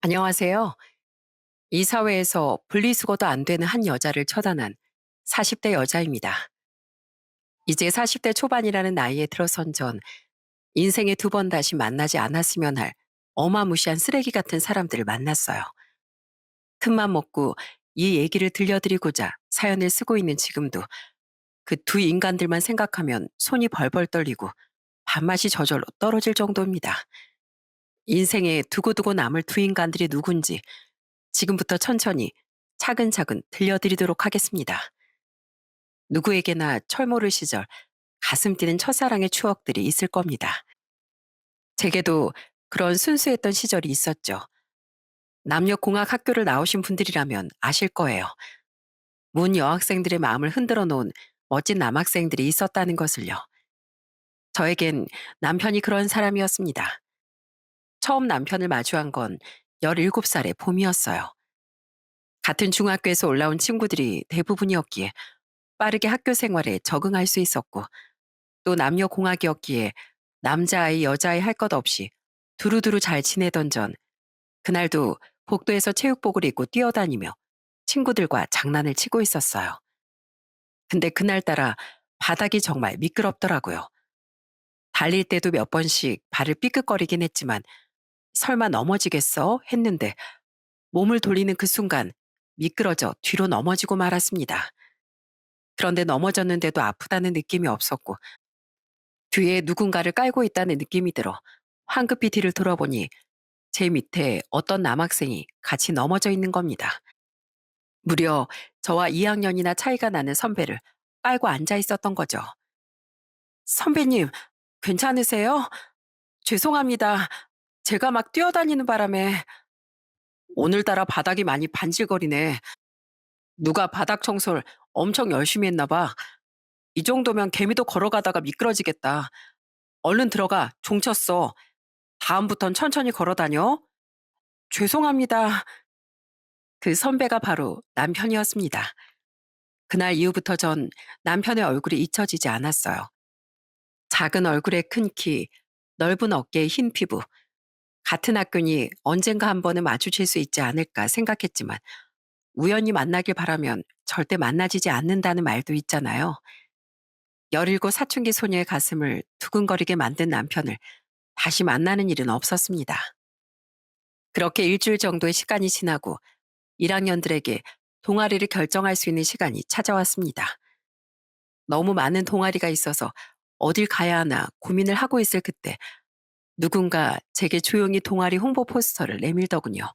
안녕하세요. 이 사회에서 분리수거도 안 되는 한 여자를 처단한 40대 여자입니다. 이제 40대 초반이라는 나이에 들어선 전 인생에 두 번 다시 만나지 않았으면 할 어마무시한 쓰레기 같은 사람들을 만났어요. 큰맘 먹고 이 얘기를 들려드리고자 사연을 쓰고 있는 지금도 그 두 인간들만 생각하면 손이 벌벌 떨리고 밥맛이 저절로 떨어질 정도입니다. 인생에 두고두고 남을 두 인간들이 누군지 지금부터 천천히 차근차근 들려드리도록 하겠습니다. 누구에게나 철모를 시절 가슴 뛰는 첫사랑의 추억들이 있을 겁니다. 제게도 그런 순수했던 시절이 있었죠. 남녀공학 학교를 나오신 분들이라면 아실 거예요. 문 여학생들의 마음을 흔들어 놓은 멋진 남학생들이 있었다는 것을요. 저에겐 남편이 그런 사람이었습니다. 처음 남편을 마주한 건 17살의 봄이었어요. 같은 중학교에서 올라온 친구들이 대부분이었기에 빠르게 학교 생활에 적응할 수 있었고, 또 남녀 공학이었기에 남자아이 여자아이 할 것 없이 두루두루 잘 지내던 전 그날도 복도에서 체육복을 입고 뛰어다니며 친구들과 장난을 치고 있었어요. 근데 그날따라 바닥이 정말 미끄럽더라고요. 달릴 때도 몇 번씩 발을 삐끗거리긴 했지만 설마 넘어지겠어? 했는데 몸을 돌리는 그 순간 미끄러져 뒤로 넘어지고 말았습니다. 그런데 넘어졌는데도 아프다는 느낌이 없었고 뒤에 누군가를 깔고 있다는 느낌이 들어 황급히 뒤를 돌아보니 제 밑에 어떤 남학생이 같이 넘어져 있는 겁니다. 무려 저와 2학년이나 차이가 나는 선배를 깔고 앉아 있었던 거죠. 선배님, 괜찮으세요? 죄송합니다. 제가 막 뛰어다니는 바람에 오늘따라 바닥이 많이 반질거리네. 누가 바닥 청소를 엄청 열심히 했나 봐. 이 정도면 개미도 걸어가다가 미끄러지겠다. 얼른 들어가. 종 쳤어. 다음부턴 천천히 걸어 다녀. 죄송합니다. 그 선배가 바로 남편이었습니다. 그날 이후부터 전 남편의 얼굴이 잊혀지지 않았어요. 작은 얼굴에 큰 키, 넓은 어깨에 흰 피부. 같은 학교니 언젠가 한 번은 마주칠 수 있지 않을까 생각했지만 우연히 만나길 바라면 절대 만나지지 않는다는 말도 있잖아요. 17 사춘기 소녀의 가슴을 두근거리게 만든 남편을 다시 만나는 일은 없었습니다. 그렇게 일주일 정도의 시간이 지나고 1학년들에게 동아리를 결정할 수 있는 시간이 찾아왔습니다. 너무 많은 동아리가 있어서 어딜 가야 하나 고민을 하고 있을 그때 누군가 제게 조용히 동아리 홍보 포스터를 내밀더군요.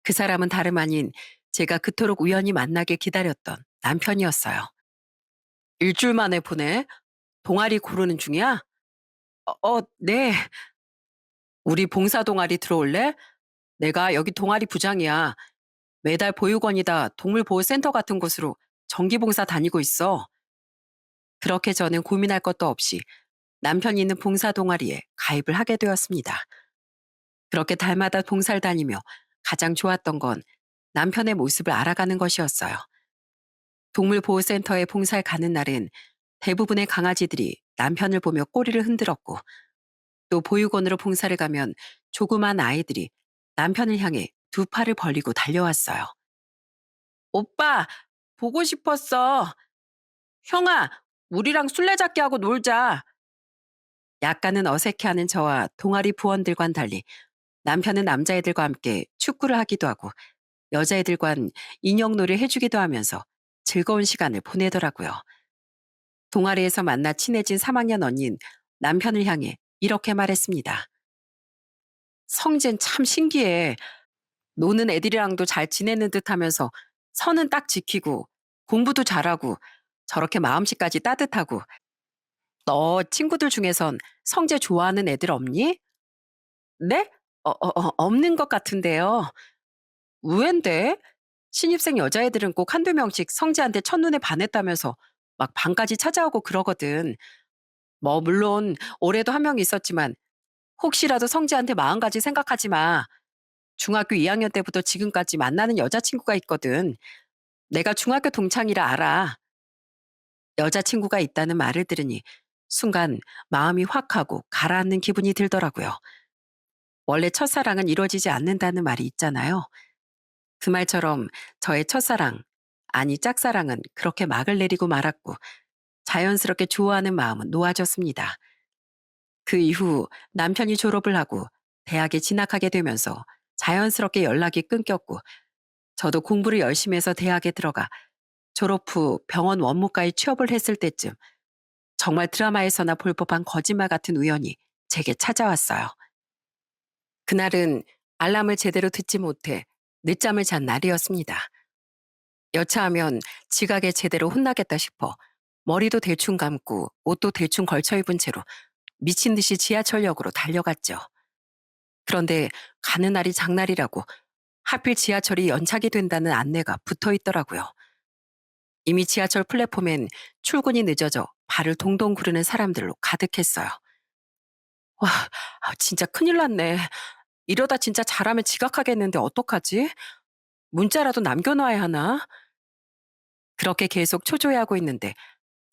그 사람은 다름 아닌 제가 그토록 우연히 만나길 기다렸던 남편이었어요. 일주일 만에 보내? 동아리 고르는 중이야? 네. 우리 봉사 동아리 들어올래? 내가 여기 동아리 부장이야. 매달 보육원이다 동물보호센터 같은 곳으로 정기봉사 다니고 있어. 그렇게 저는 고민할 것도 없이 남편이 있는 봉사 동아리에 가입을 하게 되었습니다. 그렇게 달마다 봉사를 다니며 가장 좋았던 건 남편의 모습을 알아가는 것이었어요. 동물보호센터에 봉사를 가는 날엔 대부분의 강아지들이 남편을 보며 꼬리를 흔들었고 또 보육원으로 봉사를 가면 조그만 아이들이 남편을 향해 두 팔을 벌리고 달려왔어요. 오빠, 보고 싶었어. 형아, 우리랑 술래잡기 하고 놀자. 약간은 어색해하는 저와 동아리 부원들과는 달리 남편은 남자애들과 함께 축구를 하기도 하고 여자애들과는 인형놀이를 해주기도 하면서 즐거운 시간을 보내더라고요. 동아리에서 만나 친해진 3학년 언니는 남편을 향해 이렇게 말했습니다. 성재는 참 신기해. 노는 애들이랑도 잘 지내는 듯 하면서 선은 딱 지키고 공부도 잘하고 저렇게 마음씨까지 따뜻하고 너 친구들 중에선 성재 좋아하는 애들 없니? 네? 없는 것 같은데요. 의외인데? 신입생 여자애들은 꼭 한두 명씩 성재한테 첫눈에 반했다면서 막 방까지 찾아오고 그러거든. 뭐 물론 올해도 한 명 있었지만 혹시라도 성재한테 마음까지 생각하지 마. 중학교 2학년 때부터 지금까지 만나는 여자친구가 있거든. 내가 중학교 동창이라 알아. 여자친구가 있다는 말을 들으니 순간 마음이 확 하고 가라앉는 기분이 들더라고요. 원래 첫사랑은 이루어지지 않는다는 말이 있잖아요. 그 말처럼 저의 첫사랑, 아니 짝사랑은 그렇게 막을 내리고 말았고 자연스럽게 좋아하는 마음은 놓아졌습니다. 그 이후 남편이 졸업을 하고 대학에 진학하게 되면서 자연스럽게 연락이 끊겼고 저도 공부를 열심히 해서 대학에 들어가 졸업 후 병원 원무과에 취업을 했을 때쯤 정말 드라마에서나 볼 법한 거짓말 같은 우연이 제게 찾아왔어요. 그날은 알람을 제대로 듣지 못해 늦잠을 잔 날이었습니다. 여차하면 지각에 제대로 혼나겠다 싶어 머리도 대충 감고 옷도 대충 걸쳐 입은 채로 미친 듯이 지하철역으로 달려갔죠. 그런데 가는 날이 장날이라고 하필 지하철이 연착이 된다는 안내가 붙어 있더라고요. 이미 지하철 플랫폼엔 출근이 늦어져 발을 동동 구르는 사람들로 가득했어요. 와, 진짜 큰일 났네. 이러다 진짜 잘하면 지각하겠는데 어떡하지? 문자라도 남겨놔야 하나? 그렇게 계속 초조해하고 있는데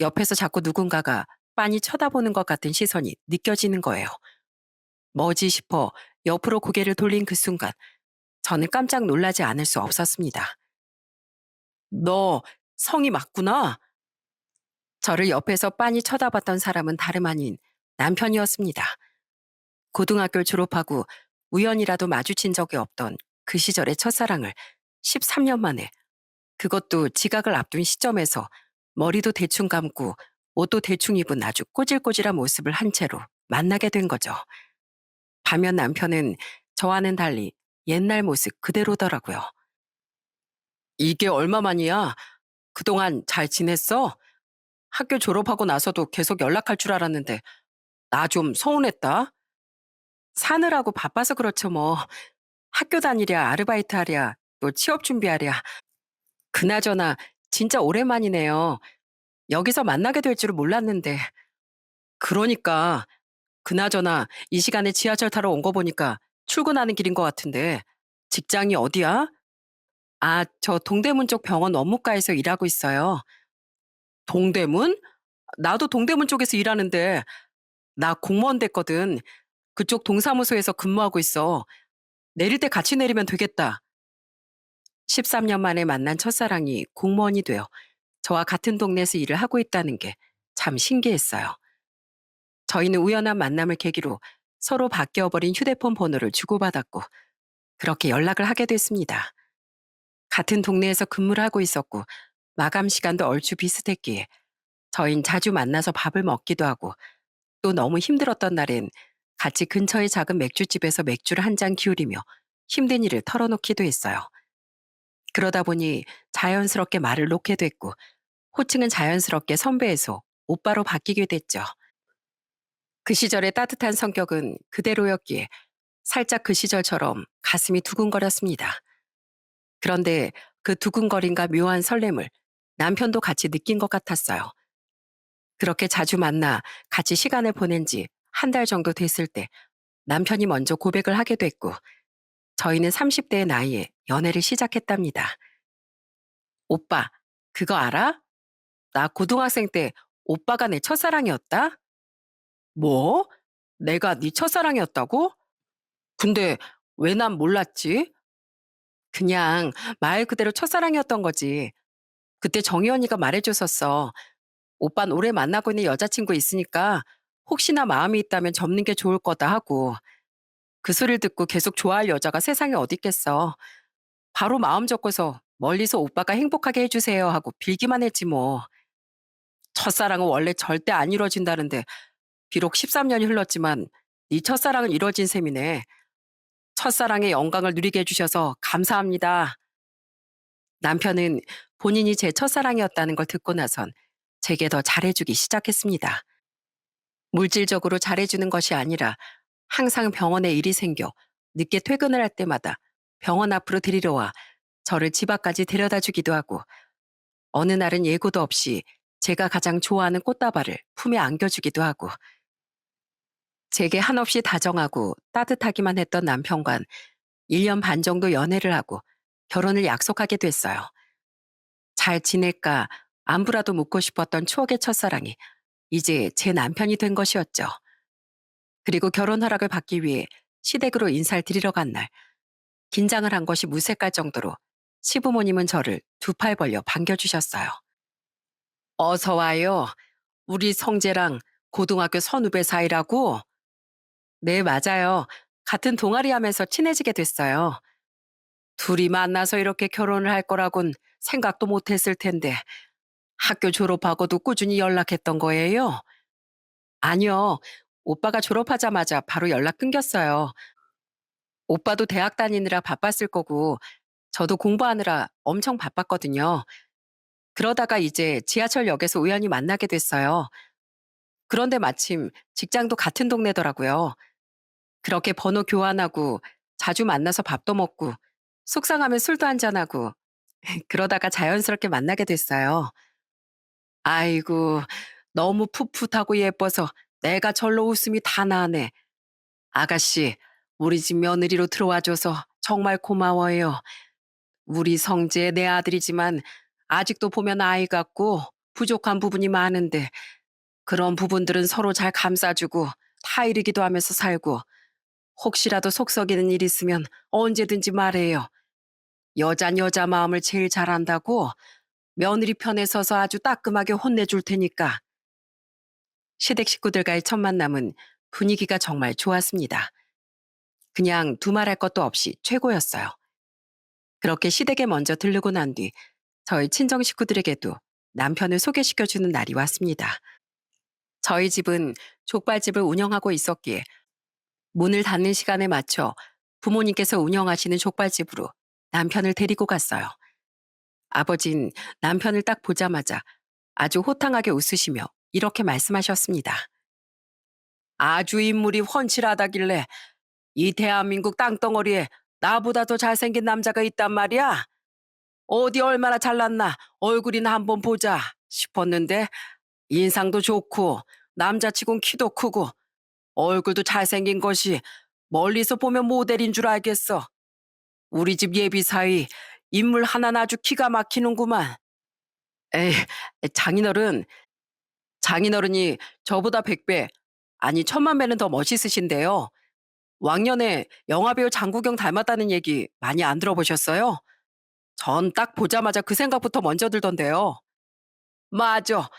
옆에서 자꾸 누군가가 빤히 쳐다보는 것 같은 시선이 느껴지는 거예요. 뭐지 싶어 옆으로 고개를 돌린 그 순간 저는 깜짝 놀라지 않을 수 없었습니다. 너 성이 맞구나. 저를 옆에서 빤히 쳐다봤던 사람은 다름 아닌 남편이었습니다. 고등학교를 졸업하고 우연이라도 마주친 적이 없던 그 시절의 첫사랑을 13년 만에, 그것도 지각을 앞둔 시점에서 머리도 대충 감고 옷도 대충 입은 아주 꼬질꼬질한 모습을 한 채로 만나게 된 거죠. 반면 남편은 저와는 달리 옛날 모습 그대로더라고요. 이게 얼마만이야? 그동안 잘 지냈어? 학교 졸업하고 나서도 계속 연락할 줄 알았는데 나 좀 서운했다. 사느라고 바빠서 그렇죠 뭐. 학교 다니랴 아르바이트 하랴 또 취업 준비하랴. 그나저나 진짜 오랜만이네요. 여기서 만나게 될 줄은 몰랐는데. 그러니까 그나저나 이 시간에 지하철 타러 온 거 보니까 출근하는 길인 것 같은데 직장이 어디야? 아, 저 동대문 쪽 병원 업무과에서 일하고 있어요. 동대문? 나도 동대문 쪽에서 일하는데 나 공무원 됐거든. 그쪽 동사무소에서 근무하고 있어. 내릴 때 같이 내리면 되겠다. 13년 만에 만난 첫사랑이 공무원이 되어 저와 같은 동네에서 일을 하고 있다는 게 참 신기했어요. 저희는 우연한 만남을 계기로 서로 바뀌어버린 휴대폰 번호를 주고받았고 그렇게 연락을 하게 됐습니다. 같은 동네에서 근무를 하고 있었고 마감 시간도 얼추 비슷했기에 저흰 자주 만나서 밥을 먹기도 하고 또 너무 힘들었던 날엔 같이 근처의 작은 맥주집에서 맥주를 한 잔 기울이며 힘든 일을 털어놓기도 했어요. 그러다 보니 자연스럽게 말을 놓게 됐고 호칭은 자연스럽게 선배에서 오빠로 바뀌게 됐죠. 그 시절의 따뜻한 성격은 그대로였기에 살짝 그 시절처럼 가슴이 두근거렸습니다. 그런데 그 두근거림과 묘한 설렘을 남편도 같이 느낀 것 같았어요. 그렇게 자주 만나 같이 시간을 보낸 지 한 달 정도 됐을 때 남편이 먼저 고백을 하게 됐고 저희는 30대의 나이에 연애를 시작했답니다. 오빠, 그거 알아? 나 고등학생 때 오빠가 내 첫사랑이었다? 뭐? 내가 네 첫사랑이었다고? 근데 왜 난 몰랐지? 그냥 말 그대로 첫사랑이었던 거지. 그때 정희 언니가 말해줬었어. 오빤 오래 만나고 있는 여자친구 있으니까 혹시나 마음이 있다면 접는 게 좋을 거다 하고. 그 소리를 듣고 계속 좋아할 여자가 세상에 어디 있겠어. 바로 마음 접고서 멀리서 오빠가 행복하게 해주세요 하고 빌기만 했지 뭐. 첫사랑은 원래 절대 안 이루어진다는데 비록 13년이 흘렀지만 네 첫사랑은 이루어진 셈이네. 첫사랑의 영광을 누리게 해주셔서 감사합니다. 남편은 본인이 제 첫사랑이었다는 걸 듣고 나선 제게 더 잘해주기 시작했습니다. 물질적으로 잘해주는 것이 아니라 항상 병원에 일이 생겨 늦게 퇴근을 할 때마다 병원 앞으로 데리러 와 저를 집 앞까지 데려다 주기도 하고 어느 날은 예고도 없이 제가 가장 좋아하는 꽃다발을 품에 안겨주기도 하고 제게 한없이 다정하고 따뜻하기만 했던 남편과는 1년 반 정도 연애를 하고 결혼을 약속하게 됐어요. 잘 지낼까 안부라도 묻고 싶었던 추억의 첫사랑이 이제 제 남편이 된 것이었죠. 그리고 결혼 허락을 받기 위해 시댁으로 인사를 드리러 간 날, 긴장을 한 것이 무색할 정도로 시부모님은 저를 두 팔 벌려 반겨주셨어요. 어서 와요. 우리 성재랑 고등학교 선후배 사이라고? 네, 맞아요. 같은 동아리 하면서 친해지게 됐어요. 둘이 만나서 이렇게 결혼을 할 거라곤 생각도 못 했을 텐데 학교 졸업하고도 꾸준히 연락했던 거예요? 아니요. 오빠가 졸업하자마자 바로 연락 끊겼어요. 오빠도 대학 다니느라 바빴을 거고 저도 공부하느라 엄청 바빴거든요. 그러다가 이제 지하철역에서 우연히 만나게 됐어요. 그런데 마침 직장도 같은 동네더라고요. 그렇게 번호 교환하고 자주 만나서 밥도 먹고 속상하면 술도 한잔하고 그러다가 자연스럽게 만나게 됐어요. 아이고, 너무 풋풋하고 예뻐서 내가 절로 웃음이 다 나네. 아가씨, 우리 집 며느리로 들어와줘서 정말 고마워요. 우리 성재 내 아들이지만 아직도 보면 아이 같고 부족한 부분이 많은데 그런 부분들은 서로 잘 감싸주고 타이르기도 하면서 살고 혹시라도 속 썩이는 일 있으면 언제든지 말해요. 여잔 여자 마음을 제일 잘 안다고 며느리 편에 서서 아주 따끔하게 혼내줄 테니까. 시댁 식구들과의 첫 만남은 분위기가 정말 좋았습니다. 그냥 두말할 것도 없이 최고였어요. 그렇게 시댁에 먼저 들르고 난 뒤 저희 친정 식구들에게도 남편을 소개시켜주는 날이 왔습니다. 저희 집은 족발집을 운영하고 있었기에 문을 닫는 시간에 맞춰 부모님께서 운영하시는 족발집으로 남편을 데리고 갔어요. 아버진 남편을 딱 보자마자 아주 호탕하게 웃으시며 이렇게 말씀하셨습니다. 아주 인물이 훤칠하다길래 이 대한민국 땅덩어리에 나보다 더 잘생긴 남자가 있단 말이야. 어디 얼마나 잘났나 얼굴이나 한번 보자 싶었는데 인상도 좋고 남자치곤 키도 크고 얼굴도 잘생긴 것이 멀리서 보면 모델인 줄 알겠어. 우리 집 예비 사위 인물 하나는 아주 기가 막히는구만. 에이, 장인어른, 장인어른이 저보다 100배, 아니 1000만 배는 더 멋있으신데요. 왕년에 영화배우 장국영 닮았다는 얘기 많이 안 들어보셨어요? 전 딱 보자마자 그 생각부터 먼저 들던데요. 맞아.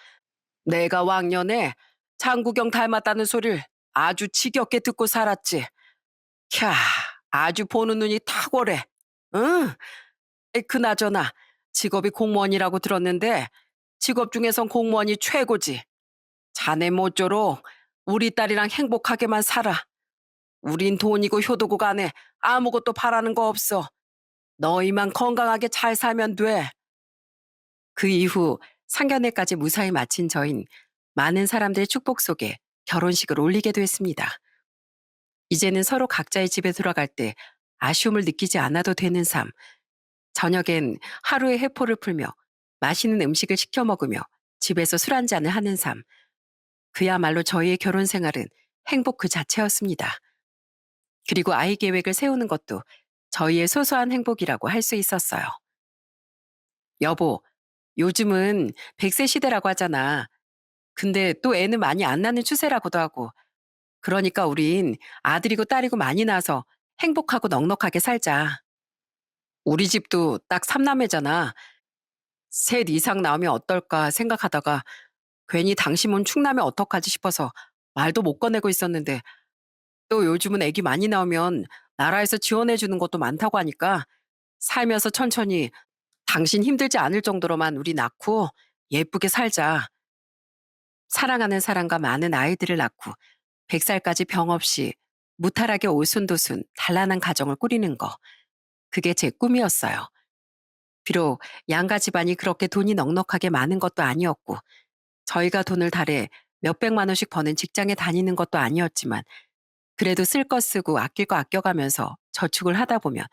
내가 왕년에 장국영 닮았다는 소리를 아주 지겹게 듣고 살았지. 캬, 아주 보는 눈이 탁월해. 응? 그나저나 직업이 공무원이라고 들었는데 직업 중에선 공무원이 최고지. 자네 모쪼록 우리 딸이랑 행복하게만 살아. 우린 돈이고 효도고 간에 아무것도 바라는 거 없어. 너희만 건강하게 잘 살면 돼. 그 이후 상견례까지 무사히 마친 저흰 많은 사람들의 축복 속에 결혼식을 올리게 됐습니다. 이제는 서로 각자의 집에 돌아갈 때 아쉬움을 느끼지 않아도 되는 삶. 저녁엔 하루의 회포를 풀며 맛있는 음식을 시켜 먹으며 집에서 술 한 잔을 하는 삶. 그야말로 저희의 결혼 생활은 행복 그 자체였습니다. 그리고 아이 계획을 세우는 것도 저희의 소소한 행복이라고 할 수 있었어요. 여보, 요즘은 100세 시대라고 하잖아. 근데 또 애는 많이 안 낳는 추세라고도 하고. 그러니까 우린 아들이고 딸이고 많이 낳아서 행복하고 넉넉하게 살자. 우리 집도 딱 3남매잖아. 셋 이상 나오면 어떨까 생각하다가 괜히 당신은 축나면 어떡하지 싶어서 말도 못 꺼내고 있었는데 또 요즘은 애기 많이 나오면 나라에서 지원해 주는 것도 많다고 하니까 살면서 천천히 당신 힘들지 않을 정도로만 우리 낳고 예쁘게 살자. 사랑하는 사람과 많은 아이들을 낳고 100살까지 병 없이 무탈하게 오순도순 단란한 가정을 꾸리는 거. 그게 제 꿈이었어요. 비록 양가 집안이 그렇게 돈이 넉넉하게 많은 것도 아니었고 저희가 돈을 달에 몇백만 원씩 버는 직장에 다니는 것도 아니었지만 그래도 쓸 거 쓰고 아낄 거 아껴가면서 저축을 하다 보면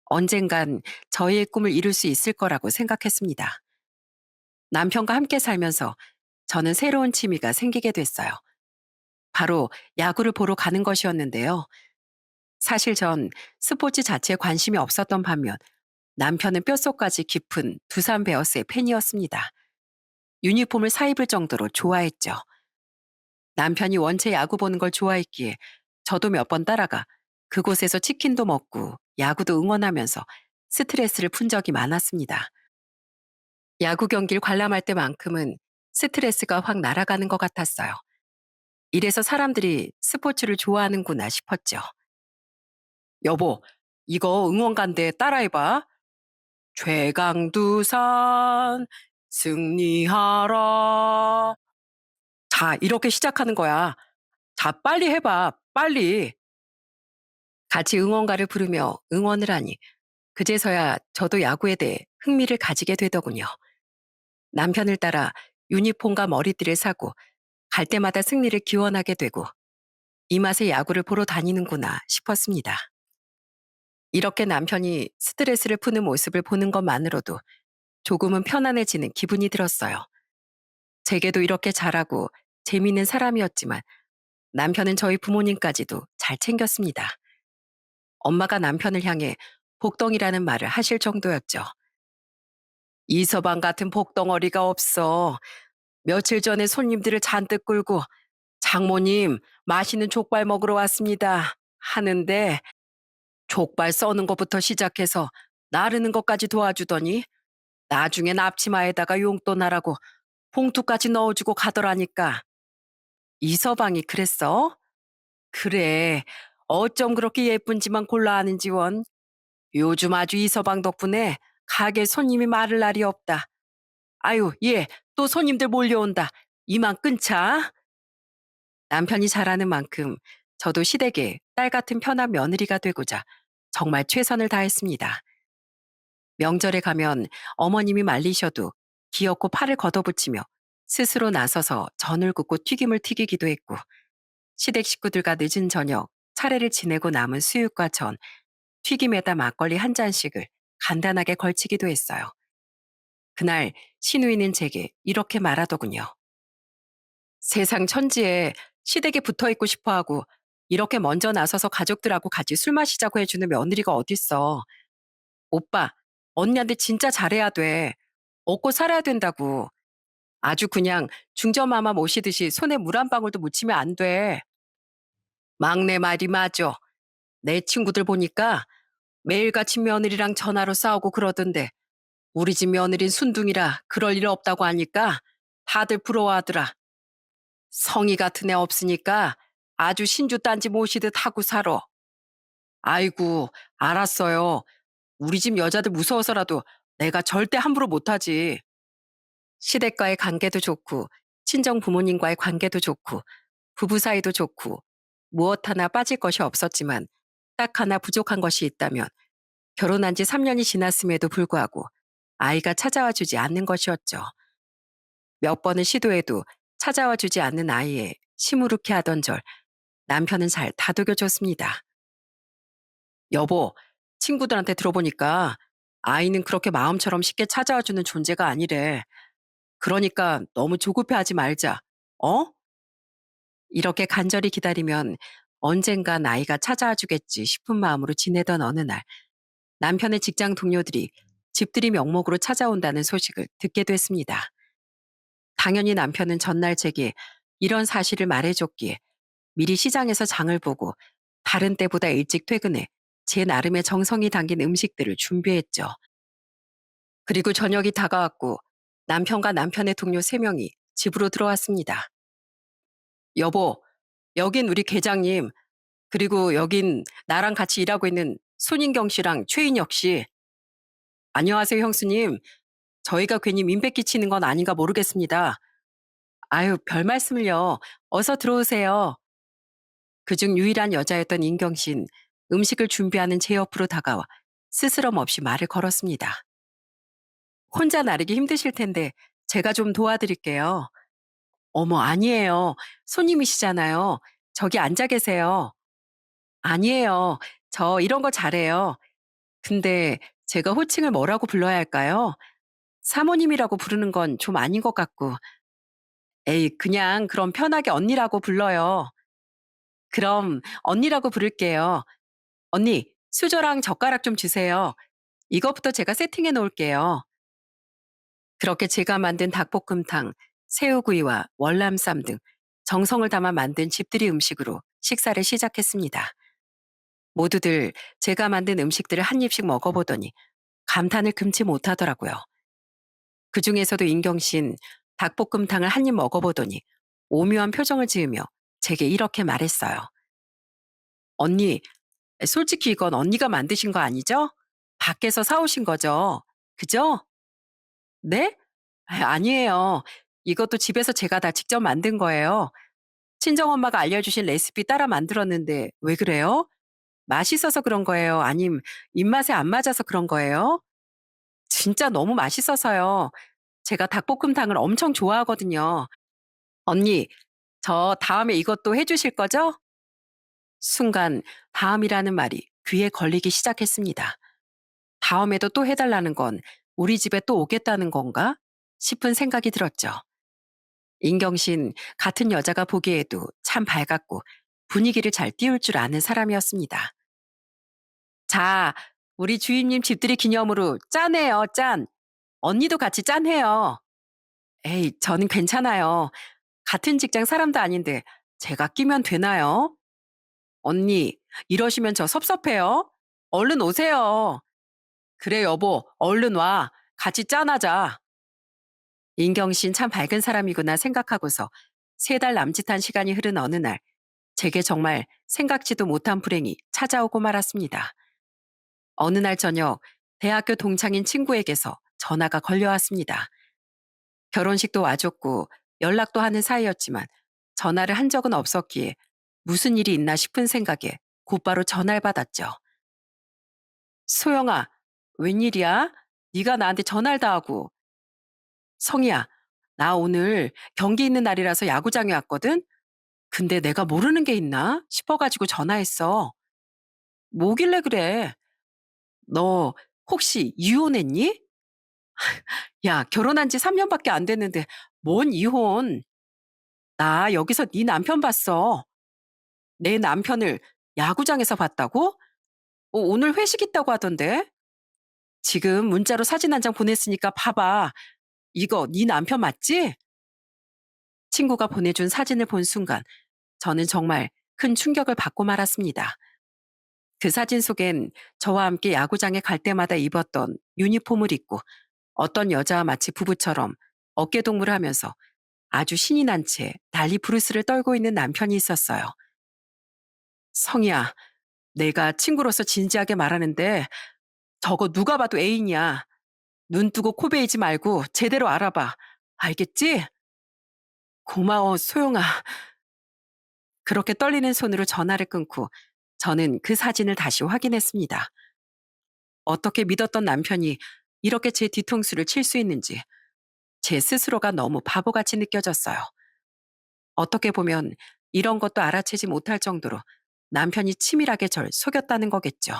언젠간 저희의 꿈을 이룰 수 있을 거라고 생각했습니다. 남편과 함께 살면서 저는 새로운 취미가 생기게 됐어요. 바로 야구를 보러 가는 것이었는데요. 사실 전 스포츠 자체에 관심이 없었던 반면 남편은 뼛속까지 깊은 두산 베어스의 팬이었습니다. 유니폼을 사입을 정도로 좋아했죠. 남편이 원체 야구 보는 걸 좋아했기에 저도 몇 번 따라가 그곳에서 치킨도 먹고 야구도 응원하면서 스트레스를 푼 적이 많았습니다. 야구 경기를 관람할 때만큼은 스트레스가 확 날아가는 것 같았어요. 이래서 사람들이 스포츠를 좋아하는구나 싶었죠. 여보, 이거 응원가인데 따라해봐. 최강두산 승리하라. 자, 이렇게 시작하는 거야. 자, 빨리 해봐. 빨리. 같이 응원가를 부르며 응원을 하니 그제서야 저도 야구에 대해 흥미를 가지게 되더군요. 남편을 따라 유니폼과 머리띠를 사고 갈 때마다 승리를 기원하게 되고 이 맛에 야구를 보러 다니는구나 싶었습니다. 이렇게 남편이 스트레스를 푸는 모습을 보는 것만으로도 조금은 편안해지는 기분이 들었어요. 제게도 이렇게 잘하고 재미있는 사람이었지만 남편은 저희 부모님까지도 잘 챙겼습니다. 엄마가 남편을 향해 복덩이라는 말을 하실 정도였죠. 이서방 같은 복덩어리가 없어. 며칠 전에 손님들을 잔뜩 끌고 장모님 맛있는 족발 먹으러 왔습니다 하는데 족발 써는 것부터 시작해서 나르는 것까지 도와주더니 나중엔 앞치마에다가 용돈 하라고 봉투까지 넣어주고 가더라니까. 이서방이 그랬어? 그래. 어쩜 그렇게 예쁜지만 골라 아는지 원. 요즘 아주 이서방 덕분에 가게 손님이 마를 날이 없다. 아유, 얘, 또 손님들 몰려온다. 이만 끊자. 남편이 잘하는 만큼 저도 시댁에 딸 같은 편한 며느리가 되고자 정말 최선을 다했습니다. 명절에 가면 어머님이 말리셔도 귀엽고 팔을 걷어붙이며 스스로 나서서 전을 굽고 튀김을 튀기기도 했고 시댁 식구들과 늦은 저녁 차례를 지내고 남은 수육과 전, 튀김에다 막걸리 한 잔씩을 간단하게 걸치기도 했어요. 그날 시누이는 제게 이렇게 말하더군요. 세상 천지에 시댁에 붙어 있고 싶어 하고 이렇게 먼저 나서서 가족들하고 같이 술 마시자고 해주는 며느리가 어딨어. 오빠, 언니한테 진짜 잘해야 돼. 먹고 살아야 된다고. 아주 그냥 중저마마 모시듯이 손에 물 한 방울도 묻히면 안 돼. 막내 말이 맞아. 내 친구들 보니까 매일같이 며느리랑 전화로 싸우고 그러던데 우리 집 며느린 순둥이라 그럴 일 없다고 하니까 다들 부러워하더라. 성의 같은 애 없으니까 아주 신주 딴지 모시듯 하고 살아. 아이고, 알았어요. 우리 집 여자들 무서워서라도 내가 절대 함부로 못하지. 시댁과의 관계도 좋고, 친정 부모님과의 관계도 좋고, 부부 사이도 좋고, 무엇 하나 빠질 것이 없었지만, 딱 하나 부족한 것이 있다면, 결혼한 지 3년이 지났음에도 불구하고, 아이가 찾아와 주지 않는 것이었죠. 몇 번을 시도해도 찾아와 주지 않는 아이에 시무룩해 하던 절, 남편은 잘 다독여줬습니다. 여보, 친구들한테 들어보니까 아이는 그렇게 마음처럼 쉽게 찾아와 주는 존재가 아니래. 그러니까 너무 조급해하지 말자. 어? 이렇게 간절히 기다리면 언젠가 아이가 찾아와 주겠지 싶은 마음으로 지내던 어느 날 남편의 직장 동료들이 집들이 명목으로 찾아온다는 소식을 듣게 됐습니다. 당연히 남편은 전날 제게 이런 사실을 말해줬기에 미리 시장에서 장을 보고 다른 때보다 일찍 퇴근해 제 나름의 정성이 담긴 음식들을 준비했죠. 그리고 저녁이 다가왔고 남편과 남편의 동료 3명이 집으로 들어왔습니다. 여보, 여긴 우리 계장님, 그리고 여긴 나랑 같이 일하고 있는 손인경 씨랑 최인혁 씨. 안녕하세요, 형수님. 저희가 괜히 민폐 끼치는 건 아닌가 모르겠습니다. 아유, 별 말씀을요. 어서 들어오세요. 그중 유일한 여자였던 인경 씨는 음식을 준비하는 제 옆으로 다가와 스스럼 없이 말을 걸었습니다. 혼자 나르기 힘드실 텐데 제가 좀 도와드릴게요. 어머, 아니에요. 손님이시잖아요. 저기 앉아 계세요. 아니에요. 저 이런 거 잘해요. 근데 제가 호칭을 뭐라고 불러야 할까요? 사모님이라고 부르는 건 좀 아닌 것 같고. 에이, 그냥 그럼 편하게 언니라고 불러요. 그럼 언니라고 부를게요. 언니, 수저랑 젓가락 좀 주세요. 이것부터 제가 세팅해 놓을게요. 그렇게 제가 만든 닭볶음탕, 새우구이와 월남쌈 등 정성을 담아 만든 집들이 음식으로 식사를 시작했습니다. 모두들 제가 만든 음식들을 한 입씩 먹어보더니 감탄을 금치 못하더라고요. 그중에서도 인경 씨는 닭볶음탕을 한 입 먹어보더니 오묘한 표정을 지으며 제게 이렇게 말했어요. 언니, 솔직히 이건 언니가 만드신 거 아니죠? 밖에서 사오신 거죠? 그죠? 네? 아니에요. 이것도 집에서 제가 다 직접 만든 거예요. 친정엄마가 알려주신 레시피 따라 만들었는데 왜 그래요? 맛있어서 그런 거예요? 아님 입맛에 안 맞아서 그런 거예요? 진짜 너무 맛있어서요. 제가 닭볶음탕을 엄청 좋아하거든요. 언니, 저 다음에 이것도 해주실 거죠? 순간 다음이라는 말이 귀에 걸리기 시작했습니다. 다음에도 또 해달라는 건 우리 집에 또 오겠다는 건가? 싶은 생각이 들었죠. 인경신 같은 여자가 보기에도 참 밝았고 분위기를 잘 띄울 줄 아는 사람이었습니다. 자, 우리 주임님 집들이 기념으로 짠해요, 짠. 언니도 같이 짠해요. 에이, 저는 괜찮아요. 같은 직장 사람도 아닌데 제가 끼면 되나요? 언니, 이러시면 저 섭섭해요. 얼른 오세요. 그래, 여보, 얼른 와. 같이 짠하자. 인경신 참 밝은 사람이구나 생각하고서 3달 남짓한 시간이 흐른 어느 날, 제게 정말 생각지도 못한 불행이 찾아오고 말았습니다. 어느 날 저녁, 대학교 동창인 친구에게서 전화가 걸려왔습니다. 결혼식도 와줬고 연락도 하는 사이였지만 전화를 한 적은 없었기에 무슨 일이 있나 싶은 생각에 곧바로 전화를 받았죠. 소영아, 웬일이야? 네가 나한테 전화를 다 하고. 성희야, 나 오늘 경기 있는 날이라서 야구장에 왔거든? 근데 내가 모르는 게 있나 싶어가지고 전화했어. 뭐길래 그래? 너 혹시 이혼했니? 야, 결혼한 지 3년밖에 안 됐는데 뭔 이혼? 나 여기서 네 남편 봤어. 내 남편을 야구장에서 봤다고? 오늘 회식 있다고 하던데? 지금 문자로 사진 한 장 보냈으니까 봐봐. 이거 네 남편 맞지? 친구가 보내준 사진을 본 순간 저는 정말 큰 충격을 받고 말았습니다. 그 사진 속엔 저와 함께 야구장에 갈 때마다 입었던 유니폼을 입고 어떤 여자와 마치 부부처럼 어깨동무를 하면서 아주 신이 난 채 달리 브루스를 떨고 있는 남편이 있었어요. 성희야, 내가 친구로서 진지하게 말하는데 저거 누가 봐도 애인이야. 눈 뜨고 코 베이지 말고 제대로 알아봐. 알겠지? 고마워, 소영아. 그렇게 떨리는 손으로 전화를 끊고 저는 그 사진을 다시 확인했습니다. 어떻게 믿었던 남편이 이렇게 제 뒤통수를 칠 수 있는지 제 스스로가 너무 바보같이 느껴졌어요. 어떻게 보면 이런 것도 알아채지 못할 정도로 남편이 치밀하게 절 속였다는 거겠죠.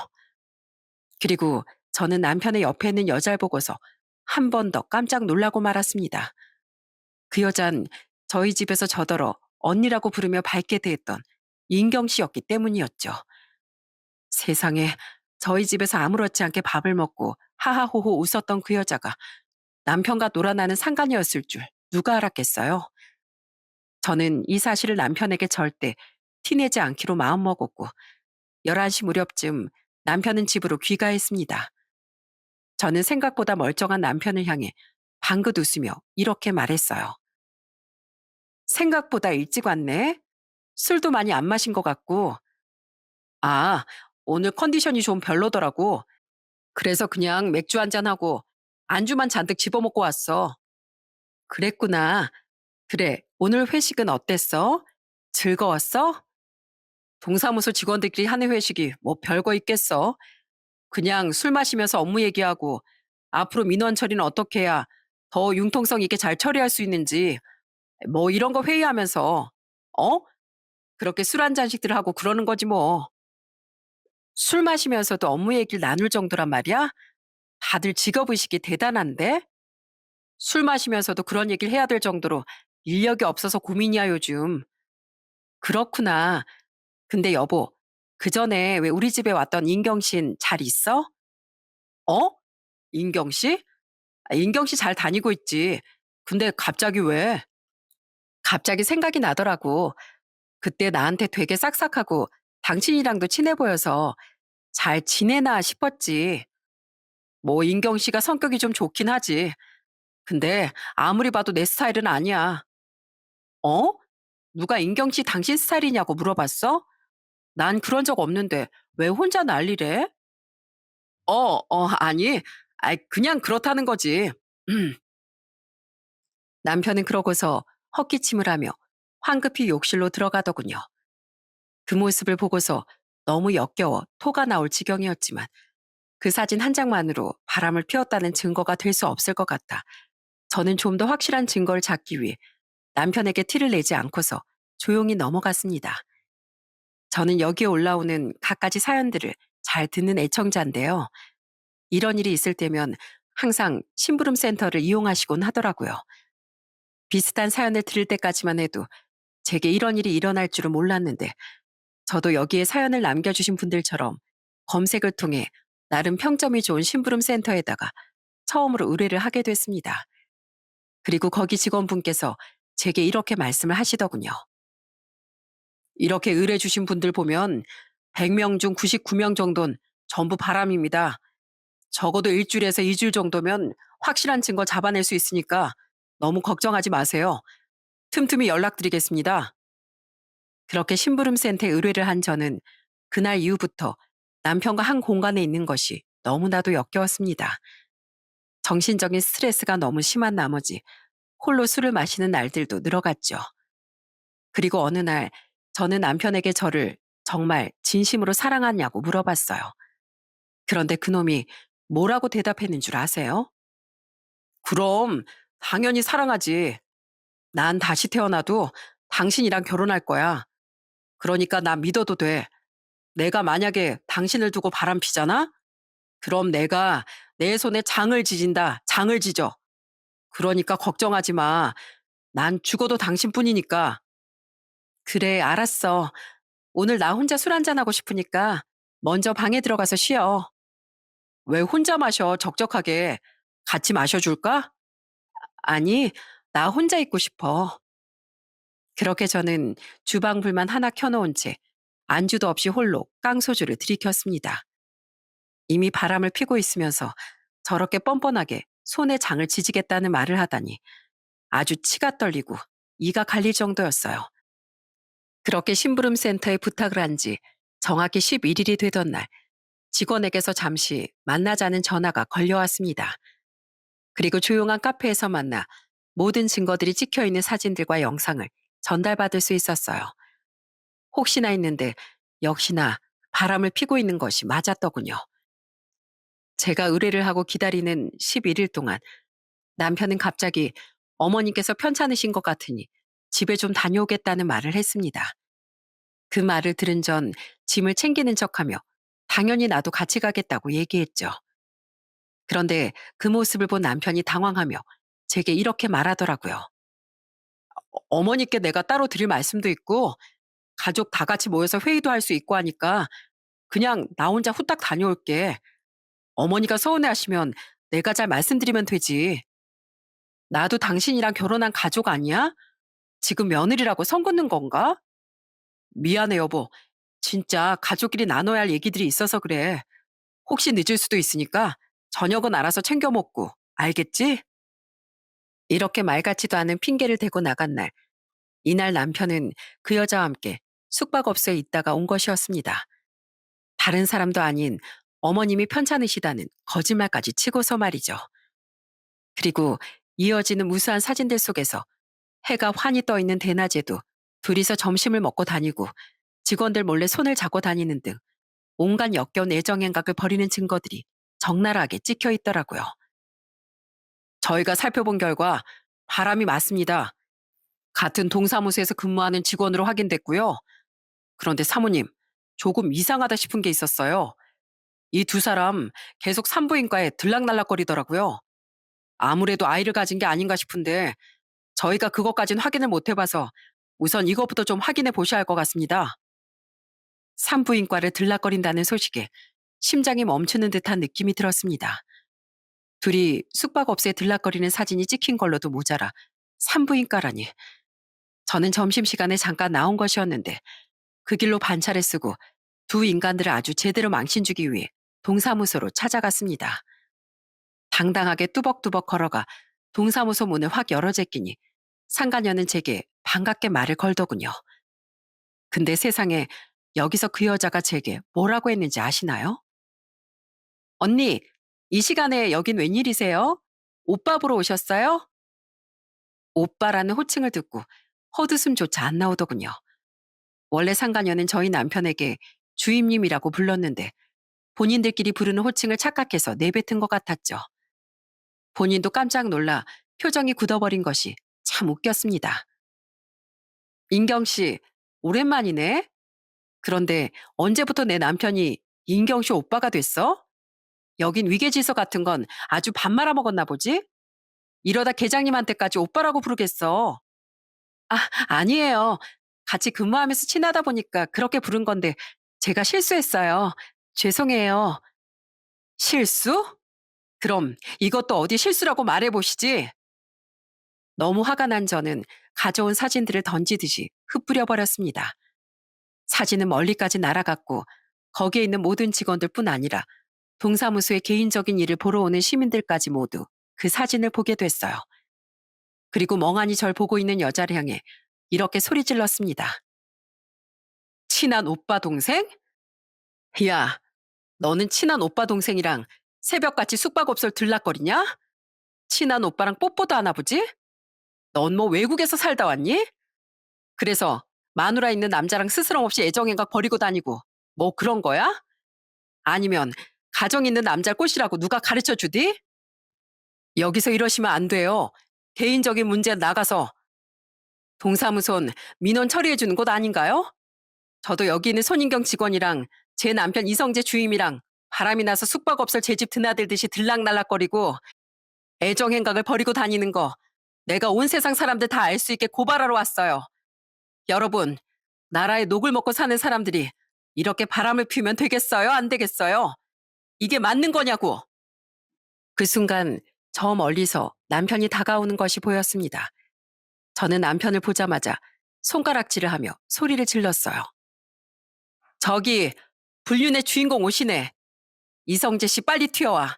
그리고 저는 남편의 옆에 있는 여자를 보고서 한 번 더 깜짝 놀라고 말았습니다. 그 여잔 저희 집에서 저더러 언니라고 부르며 밝게 대했던 인경 씨였기 때문이었죠. 세상에, 저희 집에서 아무렇지 않게 밥을 먹고 하하호호 웃었던 그 여자가 남편과 놀아나는 상간녀였을 줄 누가 알았겠어요? 저는 이 사실을 남편에게 절대 티내지 않기로 마음먹었고 11시 무렵쯤 남편은 집으로 귀가했습니다. 저는 생각보다 멀쩡한 남편을 향해 방긋 웃으며 이렇게 말했어요. 생각보다 일찍 왔네. 술도 많이 안 마신 것 같고. 아, 오늘 컨디션이 좀 별로더라고. 그래서 그냥 맥주 한잔하고 안주만 잔뜩 집어먹고 왔어. 그랬구나. 그래, 오늘 회식은 어땠어? 즐거웠어? 동사무소 직원들끼리 하는 회식이 뭐 별거 있겠어? 그냥 술 마시면서 업무 얘기하고 앞으로 민원 처리는 어떻게 해야 더 융통성 있게 잘 처리할 수 있는지 뭐 이런 거 회의하면서 어? 그렇게 술 한 잔씩들 하고 그러는 거지 뭐. 술 마시면서도 업무 얘기를 나눌 정도란 말이야? 다들 직업의식이 대단한데? 술 마시면서도 그런 얘기를 해야 될 정도로 인력이 없어서 고민이야 요즘. 그렇구나. 근데 여보, 그 전에 왜 우리 집에 왔던 인경신 잘 있어? 어? 인경씨? 인경씨 잘 다니고 있지. 근데 갑자기 왜? 갑자기 생각이 나더라고. 그때 나한테 되게 싹싹하고 당신이랑도 친해 보여서 잘 지내나 싶었지. 뭐 인경 씨가 성격이 좀 좋긴 하지. 근데 아무리 봐도 내 스타일은 아니야. 어? 누가 인경 씨 당신 스타일이냐고 물어봤어? 난 그런 적 없는데 왜 혼자 난리래? 아니. 그냥 그렇다는 거지. 남편은 그러고서 헛기침을 하며 황급히 욕실로 들어가더군요. 그 모습을 보고서 너무 역겨워 토가 나올 지경이었지만 그 사진 한 장만으로 바람을 피웠다는 증거가 될 수 없을 것 같아 저는 좀 더 확실한 증거를 찾기 위해 남편에게 티를 내지 않고서 조용히 넘어갔습니다. 저는 여기에 올라오는 갖가지 사연들을 잘 듣는 애청자인데요. 이런 일이 있을 때면 항상 심부름 센터를 이용하시곤 하더라고요. 비슷한 사연을 들을 때까지만 해도 제게 이런 일이 일어날 줄은 몰랐는데 저도 여기에 사연을 남겨주신 분들처럼 검색을 통해 나름 평점이 좋은 심부름 센터에다가 처음으로 의뢰를 하게 됐습니다. 그리고 거기 직원분께서 제게 이렇게 말씀을 하시더군요. 이렇게 의뢰 주신 분들 보면 100명 중 99명 정도는 전부 바람입니다. 적어도 일주일에서 2주일 정도면 확실한 증거 잡아낼 수 있으니까 너무 걱정하지 마세요. 틈틈이 연락드리겠습니다. 그렇게 심부름센터에 의뢰를 한 저는 그날 이후부터 남편과 한 공간에 있는 것이 너무나도 역겨웠습니다. 정신적인 스트레스가 너무 심한 나머지 홀로 술을 마시는 날들도 늘어갔죠. 그리고 어느 날 저는 남편에게 저를 정말 진심으로 사랑하냐고 물어봤어요. 그런데 그놈이 뭐라고 대답했는 줄 아세요? 그럼 당연히 사랑하지. 난 다시 태어나도 당신이랑 결혼할 거야. 그러니까 나 믿어도 돼. 내가 만약에 당신을 두고 바람피잖아? 그럼 내가 내 손에 장을 지진다. 장을 지져. 그러니까 걱정하지 마. 난 죽어도 당신뿐이니까. 그래, 알았어. 오늘 나 혼자 술 한잔하고 싶으니까 먼저 방에 들어가서 쉬어. 왜 혼자 마셔, 적적하게. 같이 마셔줄까? 아니, 나 혼자 있고 싶어. 그렇게 저는 주방 불만 하나 켜놓은 채 안주도 없이 홀로 깡소주를 들이켰습니다. 이미 바람을 피고 있으면서 저렇게 뻔뻔하게 손에 장을 지지겠다는 말을 하다니 아주 치가 떨리고 이가 갈릴 정도였어요. 그렇게 심부름센터에 부탁을 한 지 정확히 11일이 되던 날 직원에게서 잠시 만나자는 전화가 걸려왔습니다. 그리고 조용한 카페에서 만나 모든 증거들이 찍혀있는 사진들과 영상을 전달받을 수 있었어요. 혹시나 했는데 역시나 바람을 피고 있는 것이 맞았더군요. 제가 의뢰를 하고 기다리는 11일 동안 남편은 갑자기 어머니께서 편찮으신 것 같으니 집에 좀 다녀오겠다는 말을 했습니다. 그 말을 들은 전 짐을 챙기는 척하며 당연히 나도 같이 가겠다고 얘기했죠. 그런데 그 모습을 본 남편이 당황하며 제게 이렇게 말하더라고요. 어머니께 내가 따로 드릴 말씀도 있고 가족 다 같이 모여서 회의도 할 수 있고 하니까 그냥 나 혼자 후딱 다녀올게. 어머니가 서운해하시면 내가 잘 말씀드리면 되지. 나도 당신이랑 결혼한 가족 아니야? 지금 며느리라고 선 긋는 건가? 미안해 여보. 진짜 가족끼리 나눠야 할 얘기들이 있어서 그래. 혹시 늦을 수도 있으니까 저녁은 알아서 챙겨 먹고. 알겠지? 이렇게 말 같지도 않은 핑계를 대고 나간 날, 이날 남편은 그 여자와 함께 숙박업소에 있다가 온 것이었습니다. 다른 사람도 아닌 어머님이 편찮으시다는 거짓말까지 치고서 말이죠. 그리고 이어지는 무수한 사진들 속에서 해가 환히 떠 있는 대낮에도 둘이서 점심을 먹고 다니고 직원들 몰래 손을 잡고 다니는 등 온갖 역겨운 애정 행각을 벌이는 증거들이 적나라하게 찍혀 있더라고요. 저희가 살펴본 결과 바람이 맞습니다. 같은 동사무소에서 근무하는 직원으로 확인됐고요. 그런데 사모님, 조금 이상하다 싶은 게 있었어요. 이 두 사람 계속 산부인과에 들락날락거리더라고요. 아무래도 아이를 가진 게 아닌가 싶은데 저희가 그것까진 확인을 못 해봐서 우선 이것부터 좀 확인해 보셔야 할 것 같습니다. 산부인과를 들락거린다는 소식에 심장이 멈추는 듯한 느낌이 들었습니다. 둘이 숙박업소에 들락거리는 사진이 찍힌 걸로도 모자라 산부인과라니. 저는 점심시간에 잠깐 나온 것이었는데 그 길로 반차를 쓰고 두 인간들을 아주 제대로 망신주기 위해 동사무소로 찾아갔습니다. 당당하게 뚜벅뚜벅 걸어가 동사무소 문을 확 열어제끼니 상간녀는 제게 반갑게 말을 걸더군요. 근데 세상에 여기서 그 여자가 제게 뭐라고 했는지 아시나요? 언니, 이 시간에 여긴 웬일이세요? 오빠 보러 오셨어요? 오빠라는 호칭을 듣고 헛웃음조차 안 나오더군요. 원래 상간녀는 저희 남편에게 주임님이라고 불렀는데 본인들끼리 부르는 호칭을 착각해서 내뱉은 것 같았죠. 본인도 깜짝 놀라 표정이 굳어버린 것이 참 웃겼습니다. 인경 씨, 오랜만이네? 그런데 언제부터 내 남편이 인경 씨 오빠가 됐어? 여긴 위계질서 같은 건 아주 밥 말아먹었나 보지? 이러다 계장님한테까지 오빠라고 부르겠어. 아, 아니에요. 같이 근무하면서 친하다 보니까 그렇게 부른 건데 제가 실수했어요. 죄송해요. 실수? 그럼 이것도 어디 실수라고 말해보시지. 너무 화가 난 저는 가져온 사진들을 던지듯이 흩뿌려 버렸습니다. 사진은 멀리까지 날아갔고 거기에 있는 모든 직원들뿐 아니라 동사무소의 개인적인 일을 보러 오는 시민들까지 모두 그 사진을 보게 됐어요. 그리고 멍하니 절 보고 있는 여자를 향해 이렇게 소리 질렀습니다. 친한 오빠 동생? 야, 너는 친한 오빠 동생이랑 새벽같이 숙박업소를 들락거리냐? 친한 오빠랑 뽀뽀도 안 하보지? 넌 뭐 외국에서 살다 왔니? 그래서 마누라 있는 남자랑 스스럼 없이 애정행각 버리고 다니고 뭐 그런 거야? 아니면 가정 있는 남자를 꼬시라고 누가 가르쳐 주디? 여기서 이러시면 안 돼요. 개인적인 문제 나가서 동사무소는 민원 처리해 주는 곳 아닌가요? 저도 여기 있는 손인경 직원이랑 제 남편 이성재 주임이랑 바람이 나서 숙박업소 제 집 드나들듯이 들락날락거리고 애정행각을 버리고 다니는 거 내가 온 세상 사람들 다 알 수 있게 고발하러 왔어요. 여러분, 나라에 녹을 먹고 사는 사람들이 이렇게 바람을 피우면 되겠어요? 안 되겠어요? 이게 맞는 거냐고. 그 순간 저 멀리서 남편이 다가오는 것이 보였습니다. 저는 남편을 보자마자 손가락질을 하며 소리를 질렀어요. 저기, 불륜의 주인공 오시네. 이성재 씨 빨리 튀어와.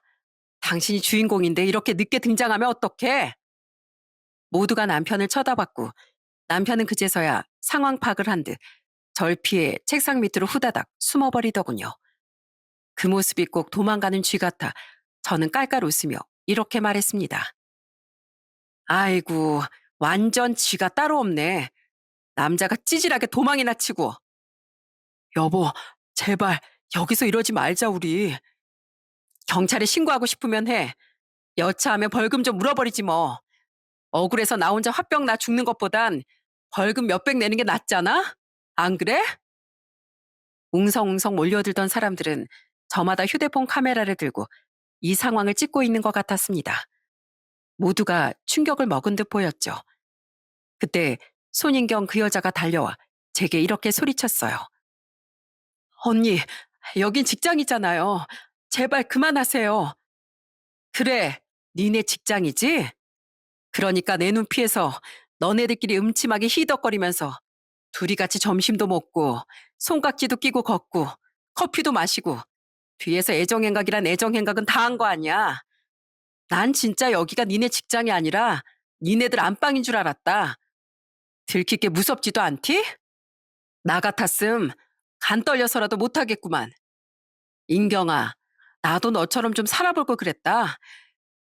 당신이 주인공인데 이렇게 늦게 등장하면 어떡해? 모두가 남편을 쳐다봤고 남편은 그제서야 상황 파악을 한 듯 절 피해 책상 밑으로 후다닥 숨어버리더군요. 그 모습이 꼭 도망가는 쥐 같아 저는 깔깔 웃으며 이렇게 말했습니다. 아이고, 완전 쥐가 따로 없네. 남자가 찌질하게 도망이나 치고. 여보, 제발 여기서 이러지 말자 우리. 경찰에 신고하고 싶으면 해. 여차하면 벌금 좀 물어버리지 뭐. 억울해서 나 혼자 화병 나 죽는 것보단 벌금 몇백 내는 게 낫잖아? 안 그래? 웅성웅성 몰려들던 사람들은 저마다 휴대폰 카메라를 들고 이 상황을 찍고 있는 것 같았습니다. 모두가 충격을 먹은 듯 보였죠. 그때 손인경 그 여자가 달려와 제게 이렇게 소리쳤어요. 언니, 여긴 직장이잖아요. 제발 그만하세요. 그래, 니네 직장이지? 그러니까 내 눈 피해서 너네들끼리 음침하게 히덕거리면서 둘이 같이 점심도 먹고 손깍지도 끼고 걷고 커피도 마시고 뒤에서 애정행각이란 애정행각은 다 한 거 아니야. 난 진짜 여기가 니네 직장이 아니라 니네들 안방인 줄 알았다. 들키게 무섭지도 않디? 나 같았음 간 떨려서라도 못하겠구만. 인경아, 나도 너처럼 좀 살아볼 걸 그랬다.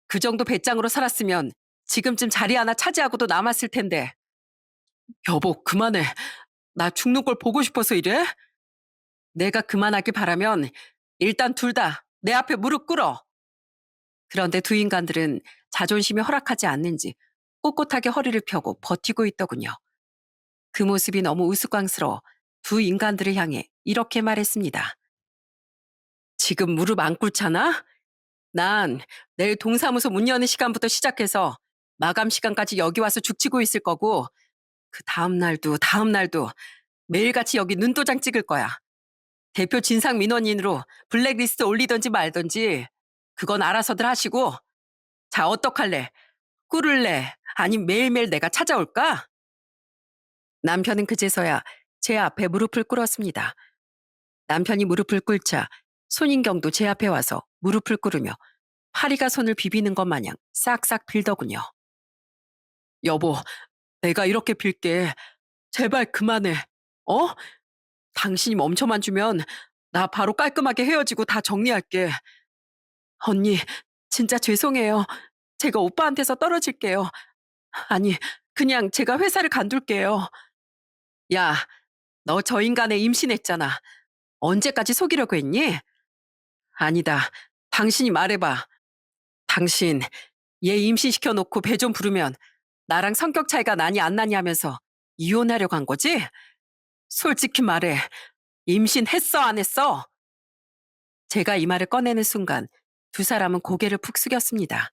그 정도 배짱으로 살았으면 지금쯤 자리 하나 차지하고도 남았을 텐데. 여보, 그만해. 나 죽는 걸 보고 싶어서 이래? 내가 그만하길 바라면 일단 둘 다 내 앞에 무릎 꿇어. 그런데 두 인간들은 자존심이 허락하지 않는지 꼿꼿하게 허리를 펴고 버티고 있더군요. 그 모습이 너무 우스꽝스러워 두 인간들을 향해 이렇게 말했습니다. 지금 무릎 안 꿇잖아? 난 내일 동사무소 문 여는 시간부터 시작해서 마감 시간까지 여기 와서 죽치고 있을 거고 그 다음 날도 매일같이 여기 눈도장 찍을 거야. 대표 진상 민원인으로 블랙리스트 올리던지 말던지 그건 알아서들 하시고 자 어떡할래? 꿇을래? 아님 매일매일 내가 찾아올까? 남편은 그제서야 제 앞에 무릎을 꿇었습니다. 남편이 무릎을 꿇자 손인경도 제 앞에 와서 무릎을 꿇으며 파리가 손을 비비는 것 마냥 싹싹 빌더군요. 여보, 내가 이렇게 빌게. 제발 그만해. 어? 당신이 멈춰만 주면 나 바로 깔끔하게 헤어지고 다 정리할게. 언니, 진짜 죄송해요. 제가 오빠한테서 떨어질게요. 아니, 그냥 제가 회사를 간둘게요. 야, 너 저 인간에 임신했잖아. 언제까지 속이려고 했니? 아니다. 당신이 말해봐. 당신 얘 임신시켜 놓고 배 좀 부르면 나랑 성격 차이가 나니 안 나니 하면서 이혼하려고 한 거지? 솔직히 말해. 임신했어, 안 했어? 제가 이 말을 꺼내는 순간 두 사람은 고개를 푹 숙였습니다.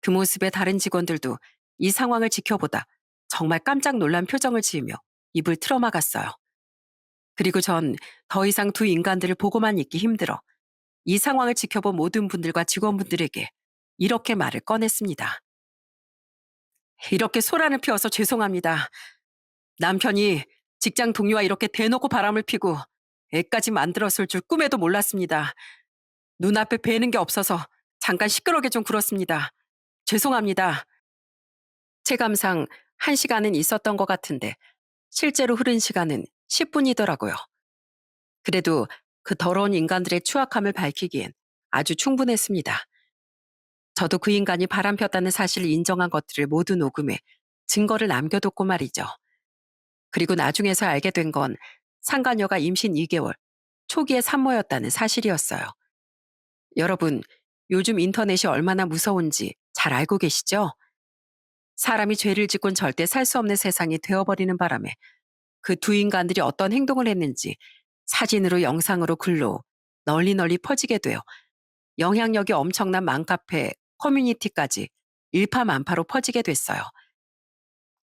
그 모습에 다른 직원들도 이 상황을 지켜보다 정말 깜짝 놀란 표정을 지으며 입을 틀어막았어요. 그리고 전 더 이상 두 인간들을 보고만 있기 힘들어 이 상황을 지켜본 모든 분들과 직원분들에게 이렇게 말을 꺼냈습니다. 이렇게 소란을 피워서 죄송합니다. 남편이 직장 동료와 이렇게 대놓고 바람을 피고 애까지 만들었을 줄 꿈에도 몰랐습니다. 눈앞에 뵈는 게 없어서 잠깐 시끄럽게 좀 굴었습니다. 죄송합니다. 체감상 1시간은 있었던 것 같은데 실제로 흐른 시간은 10분이더라고요. 그래도 그 더러운 인간들의 추악함을 밝히기엔 아주 충분했습니다. 저도 그 인간이 바람 폈다는 사실을 인정한 것들을 모두 녹음해 증거를 남겨뒀고 말이죠. 그리고 나중에서 알게 된 건 상간녀가 임신 2개월, 초기의 산모였다는 사실이었어요. 여러분, 요즘 인터넷이 얼마나 무서운지 잘 알고 계시죠? 사람이 죄를 짓곤 절대 살 수 없는 세상이 되어버리는 바람에 그 두 인간들이 어떤 행동을 했는지 사진으로 영상으로 글로 널리 널리 퍼지게 되어 영향력이 엄청난 맘카페 커뮤니티까지 일파만파로 퍼지게 됐어요.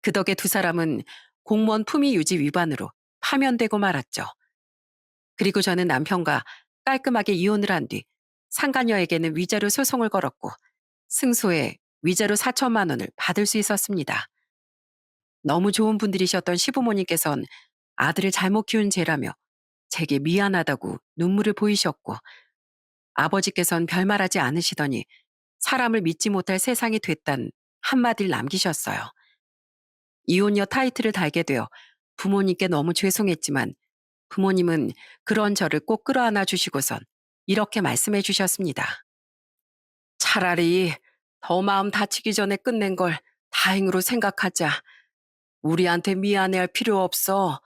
그 덕에 두 사람은 공무원 품위 유지 위반으로 파면되고 말았죠. 그리고 저는 남편과 깔끔하게 이혼을 한 뒤 상간녀에게는 위자료 소송을 걸었고 승소에 위자료 4천만 원을 받을 수 있었습니다. 너무 좋은 분들이셨던 시부모님께선 아들을 잘못 키운 죄라며 제게 미안하다고 눈물을 보이셨고 아버지께선 별말하지 않으시더니 사람을 믿지 못할 세상이 됐단 한마디를 남기셨어요. 이혼녀 타이틀을 달게 되어 부모님께 너무 죄송했지만 부모님은 그런 저를 꼭 끌어안아 주시고선 이렇게 말씀해 주셨습니다. 차라리 더 마음 다치기 전에 끝낸 걸 다행으로 생각하자. 우리한테 미안해할 필요 없어.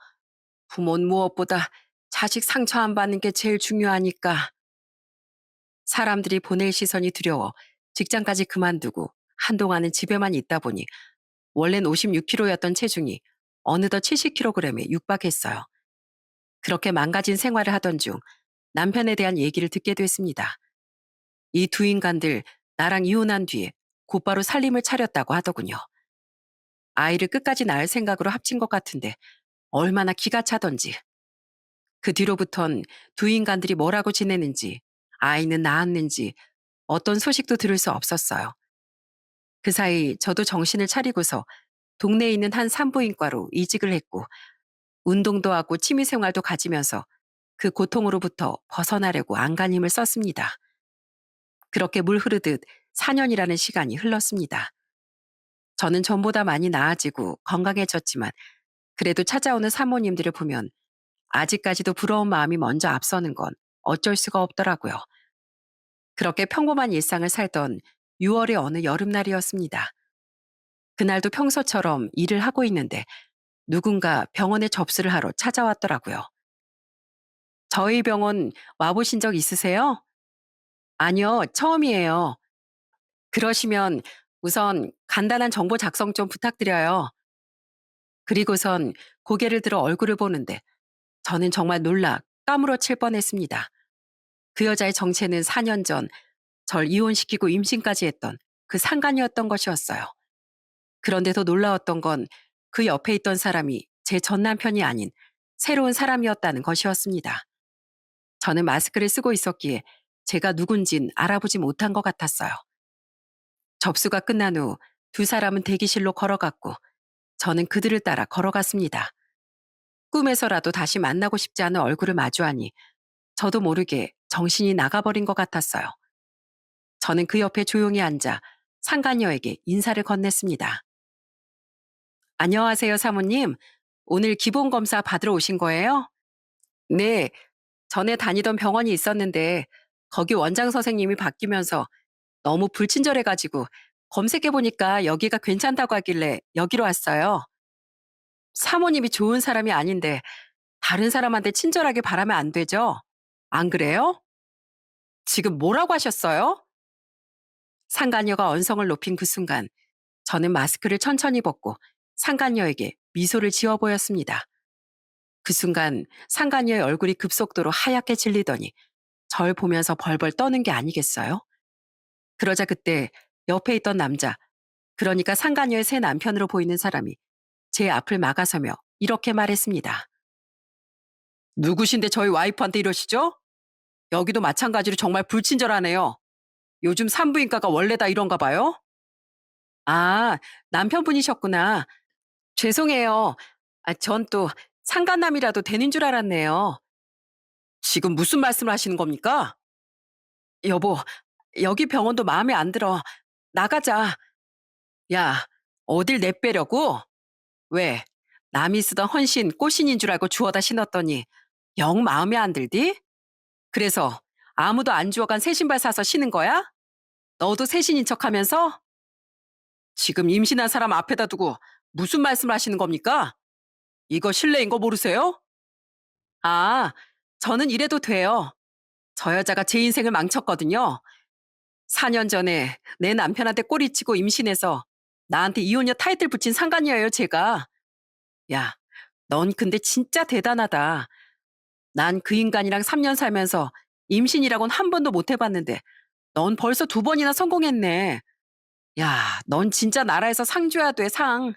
부모는 무엇보다 자식 상처 안 받는 게 제일 중요하니까. 사람들이 보낼 시선이 두려워 직장까지 그만두고 한동안은 집에만 있다 보니 원래는 56kg였던 체중이 어느덧 70kg에 육박했어요. 그렇게 망가진 생활을 하던 중 남편에 대한 얘기를 듣게 됐습니다. 이 두 인간들 나랑 이혼한 뒤에 곧바로 살림을 차렸다고 하더군요. 아이를 끝까지 낳을 생각으로 합친 것 같은데 얼마나 기가 차던지. 그 뒤로부턴 두 인간들이 뭐라고 지내는지, 아이는 낳았는지 어떤 소식도 들을 수 없었어요. 그 사이 저도 정신을 차리고서 동네에 있는 한 산부인과로 이직을 했고 운동도 하고 취미생활도 가지면서 그 고통으로부터 벗어나려고 안간힘을 썼습니다. 그렇게 물 흐르듯 4년이라는 시간이 흘렀습니다. 저는 전보다 많이 나아지고 건강해졌지만 그래도 찾아오는 사모님들을 보면 아직까지도 부러운 마음이 먼저 앞서는 건 어쩔 수가 없더라고요. 그렇게 평범한 일상을 살던 6월의 어느 여름날이었습니다. 그날도 평소처럼 일을 하고 있는데 누군가 병원에 접수를 하러 찾아왔더라고요. 저희 병원 와보신 적 있으세요? 아니요, 처음이에요. 그러시면 우선 간단한 정보 작성 좀 부탁드려요. 그리고선 고개를 들어 얼굴을 보는데 저는 정말 놀라 까무러칠 뻔했습니다. 그 여자의 정체는 4년 전 절 이혼시키고 임신까지 했던 그 상간이었던 것이었어요. 그런데 더 놀라웠던 건 그 옆에 있던 사람이 제 전 남편이 아닌 새로운 사람이었다는 것이었습니다. 저는 마스크를 쓰고 있었기에 제가 누군진 알아보지 못한 것 같았어요. 접수가 끝난 후 두 사람은 대기실로 걸어갔고 저는 그들을 따라 걸어갔습니다. 꿈에서라도 다시 만나고 싶지 않은 얼굴을 마주하니 저도 모르게 정신이 나가버린 것 같았어요. 저는 그 옆에 조용히 앉아 상간녀에게 인사를 건넸습니다. 안녕하세요, 사모님. 오늘 기본검사 받으러 오신 거예요? 네, 전에 다니던 병원이 있었는데 거기 원장 선생님이 바뀌면서 너무 불친절해가지고 검색해보니까 여기가 괜찮다고 하길래 여기로 왔어요. 사모님이 좋은 사람이 아닌데 다른 사람한테 친절하게 바라면 안 되죠? 안 그래요? 지금 뭐라고 하셨어요? 상간녀가 언성을 높인 그 순간 저는 마스크를 천천히 벗고 상간녀에게 미소를 지어 보였습니다. 그 순간 상간녀의 얼굴이 급속도로 하얗게 질리더니 절 보면서 벌벌 떠는 게 아니겠어요? 그러자 그때 옆에 있던 남자, 그러니까 상간녀의 새 남편으로 보이는 사람이 제 앞을 막아서며 이렇게 말했습니다. 누구신데 저희 와이프한테 이러시죠? 여기도 마찬가지로 정말 불친절하네요. 요즘 산부인과가 원래 다 이런가 봐요? 아, 남편분이셨구나. 죄송해요. 전 또 상간남이라도 되는 줄 알았네요. 지금 무슨 말씀을 하시는 겁니까? 여보, 여기 병원도 마음에 안 들어. 나가자. 야, 어딜 내빼려고? 왜? 남이 쓰던 헌신 꽃신인 줄 알고 주워다 신었더니 영 마음에 안 들디? 그래서 아무도 안 주워간 새 신발 사서 신은 거야? 너도 새 신인 척하면서? 지금 임신한 사람 앞에다 두고 무슨 말씀을 하시는 겁니까? 이거 실례인 거 모르세요? 아, 저는 이래도 돼요. 저 여자가 제 인생을 망쳤거든요. 4년 전에 내 남편한테 꼬리치고 임신해서 나한테 이혼녀 타이틀 붙인 상간녀예요, 제가. 야, 넌 근데 진짜 대단하다. 난 그 인간이랑 3년 살면서 임신이라곤 한 번도 못 해봤는데 넌 벌써 2번이나 성공했네. 야, 넌 진짜 나라에서 상 줘야 돼, 상.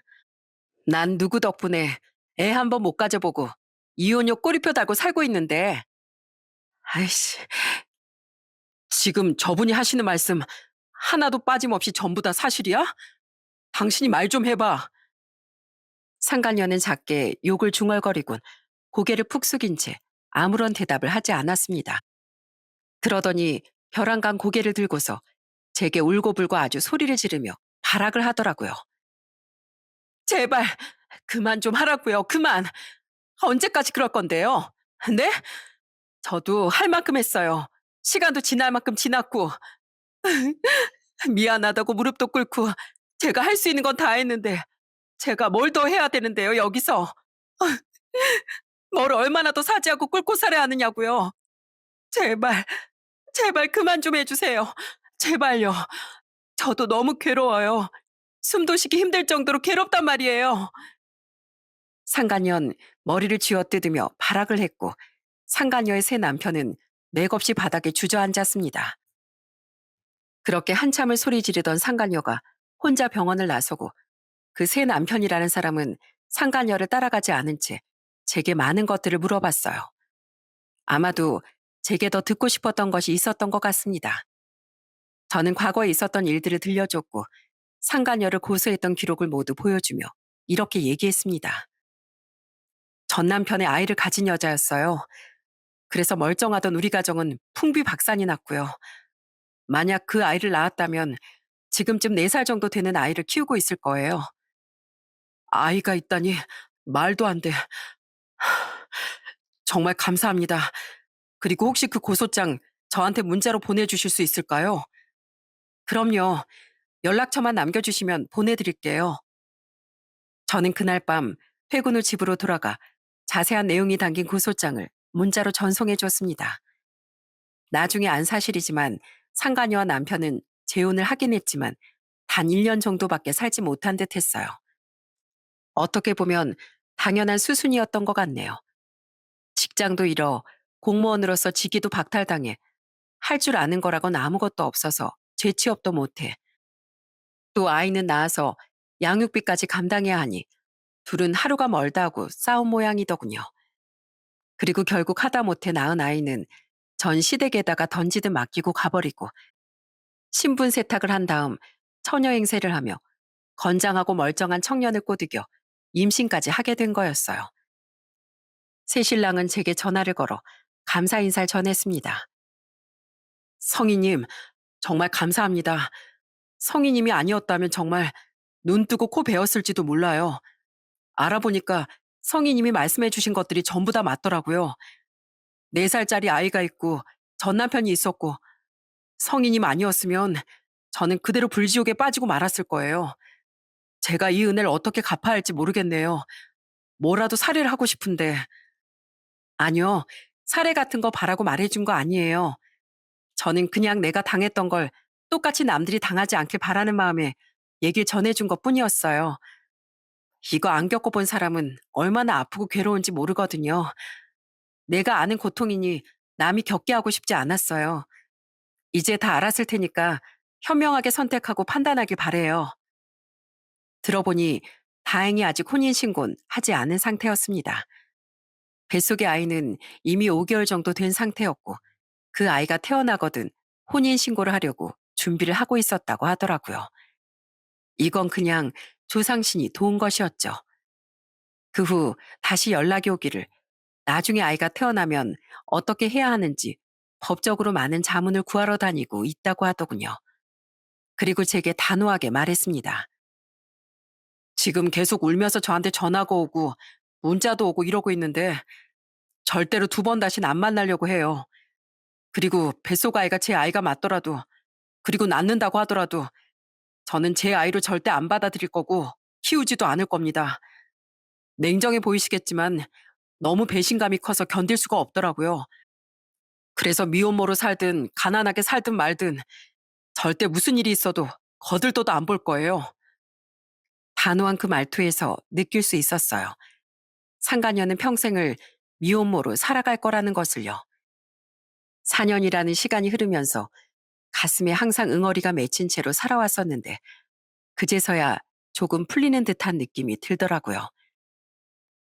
난 누구 덕분에 애 한 번 못 가져보고 이혼녀 꼬리표 달고 살고 있는데. 아이씨, 지금 저분이 하시는 말씀 하나도 빠짐없이 전부 다 사실이야? 당신이 말 좀 해봐. 상간녀는 작게 욕을 중얼거리곤 고개를 푹 숙인 채 아무런 대답을 하지 않았습니다. 그러더니 벼랑간 고개를 들고서 제게 울고불고 아주 소리를 지르며 발악을 하더라고요. 제발 그만 좀 하라고요. 그만. 언제까지 그럴 건데요? 네? 저도 할 만큼 했어요. 시간도 지날 만큼 지났고 미안하다고 무릎도 꿇고 제가 할 수 있는 건 다 했는데 제가 뭘 더 해야 되는데요, 여기서. 뭘 얼마나 더 사지하고 꿇고 살아야 하느냐고요. 제발, 제발 그만 좀 해주세요. 제발요. 저도 너무 괴로워요. 숨도 쉬기 힘들 정도로 괴롭단 말이에요. 상간녀는 머리를 쥐어뜯으며 발악을 했고 상간녀의 새 남편은 맥없이 바닥에 주저앉았습니다. 그렇게 한참을 소리 지르던 상간녀가 혼자 병원을 나서고 그 새 남편이라는 사람은 상간녀를 따라가지 않은 채 제게 많은 것들을 물어봤어요. 아마도 제게 더 듣고 싶었던 것이 있었던 것 같습니다. 저는 과거에 있었던 일들을 들려줬고 상간녀를 고소했던 기록을 모두 보여주며 이렇게 얘기했습니다. 전 남편의 아이를 가진 여자였어요. 그래서 멀쩡하던 우리 가정은 풍비박산이 났고요. 만약 그 아이를 낳았다면 지금쯤 4살 정도 되는 아이를 키우고 있을 거예요. 아이가 있다니 말도 안 돼. 정말 감사합니다. 그리고 혹시 그 고소장 저한테 문자로 보내주실 수 있을까요? 그럼요. 연락처만 남겨주시면 보내드릴게요. 저는 그날 밤 퇴근 후 집으로 돌아가 자세한 내용이 담긴 고소장을 문자로 전송해 줬습니다. 나중에 안 사실이지만 상간녀와 남편은 재혼을 하긴 했지만 단 1년 정도밖에 살지 못한 듯 했어요. 어떻게 보면 당연한 수순이었던 것 같네요. 직장도 잃어 공무원으로서 직위도 박탈당해 할 줄 아는 거라곤 아무것도 없어서 재취업도 못해. 또 아이는 낳아서 양육비까지 감당해야 하니 둘은 하루가 멀다 하고 싸운 모양이더군요. 그리고 결국 하다못해 낳은 아이는 전 시댁에다가 던지듯 맡기고 가버리고 신분 세탁을 한 다음 처녀 행세를 하며 건장하고 멀쩡한 청년을 꼬드겨 임신까지 하게 된 거였어요. 새신랑은 제게 전화를 걸어 감사 인사를 전했습니다. 성희님, 정말 감사합니다. 성희님이 아니었다면 정말 눈 뜨고 코 베었을지도 몰라요. 알아보니까 성희님이 말씀해 주신 것들이 전부 다 맞더라고요. 4살짜리 아이가 있고 전 남편이 있었고 성희님 아니었으면 저는 그대로 불지옥에 빠지고 말았을 거예요. 제가 이 은혜를 어떻게 갚아야 할지 모르겠네요. 뭐라도 살해를 하고 싶은데. 아니요. 살해 같은 거 바라고 말해준 거 아니에요. 저는 그냥 내가 당했던 걸 똑같이 남들이 당하지 않길 바라는 마음에 얘기를 전해준 것 뿐이었어요. 이거 안 겪어본 사람은 얼마나 아프고 괴로운지 모르거든요. 내가 아는 고통이니 남이 겪게 하고 싶지 않았어요. 이제 다 알았을 테니까 현명하게 선택하고 판단하길 바래요. 들어보니 다행히 아직 혼인신고는 하지 않은 상태였습니다. 뱃속의 아이는 이미 5개월 정도 된 상태였고 그 아이가 태어나거든 혼인신고를 하려고 준비를 하고 있었다고 하더라고요. 이건 그냥 조상신이 도운 것이었죠. 그 후 다시 연락이 오기를 나중에 아이가 태어나면 어떻게 해야 하는지 법적으로 많은 자문을 구하러 다니고 있다고 하더군요. 그리고 제게 단호하게 말했습니다. 지금 계속 울면서 저한테 전화가 오고 문자도 오고 이러고 있는데 절대로 2번 다신 안 만나려고 해요. 그리고 뱃속 아이가 제 아이가 맞더라도 그리고 낳는다고 하더라도 저는 제 아이로 절대 안 받아들일 거고 키우지도 않을 겁니다. 냉정해 보이시겠지만 너무 배신감이 커서 견딜 수가 없더라고요. 그래서 미혼모로 살든 가난하게 살든 말든 절대 무슨 일이 있어도 거들떠도 안 볼 거예요. 단호한 그 말투에서 느낄 수 있었어요. 상간녀는 평생을 미혼모로 살아갈 거라는 것을요. 4년이라는 시간이 흐르면서 가슴에 항상 응어리가 맺힌 채로 살아왔었는데 그제서야 조금 풀리는 듯한 느낌이 들더라고요.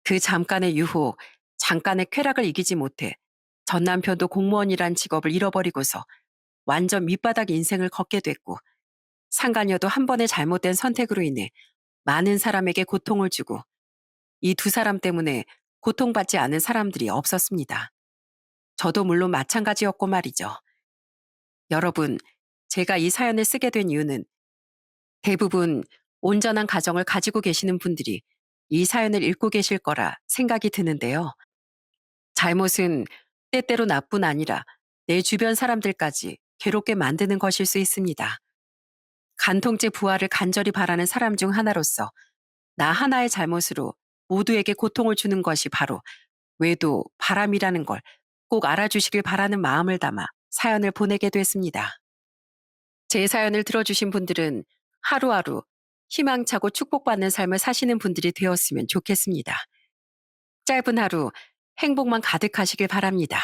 그 잠깐의 유혹, 잠깐의 쾌락을 이기지 못해 전 남편도 공무원이란 직업을 잃어버리고서 완전 밑바닥 인생을 걷게 됐고 상간녀도 한 번의 잘못된 선택으로 인해 많은 사람에게 고통을 주고 이 2사람 때문에 고통받지 않은 사람들이 없었습니다. 저도 물론 마찬가지였고 말이죠. 여러분, 제가 이 사연을 쓰게 된 이유는 대부분 온전한 가정을 가지고 계시는 분들이 이 사연을 읽고 계실 거라 생각이 드는데요. 잘못은 때때로 나뿐 아니라 내 주변 사람들까지 괴롭게 만드는 것일 수 있습니다. 간통죄 부활을 간절히 바라는 사람 중 하나로서 나 하나의 잘못으로 모두에게 고통을 주는 것이 바로 외도, 바람이라는 걸 꼭 알아주시길 바라는 마음을 담아 사연을 보내게 됐습니다. 제 사연을 들어주신 분들은 하루하루 희망차고 축복받는 삶을 사시는 분들이 되었으면 좋겠습니다. 짧은 하루 행복만 가득하시길 바랍니다.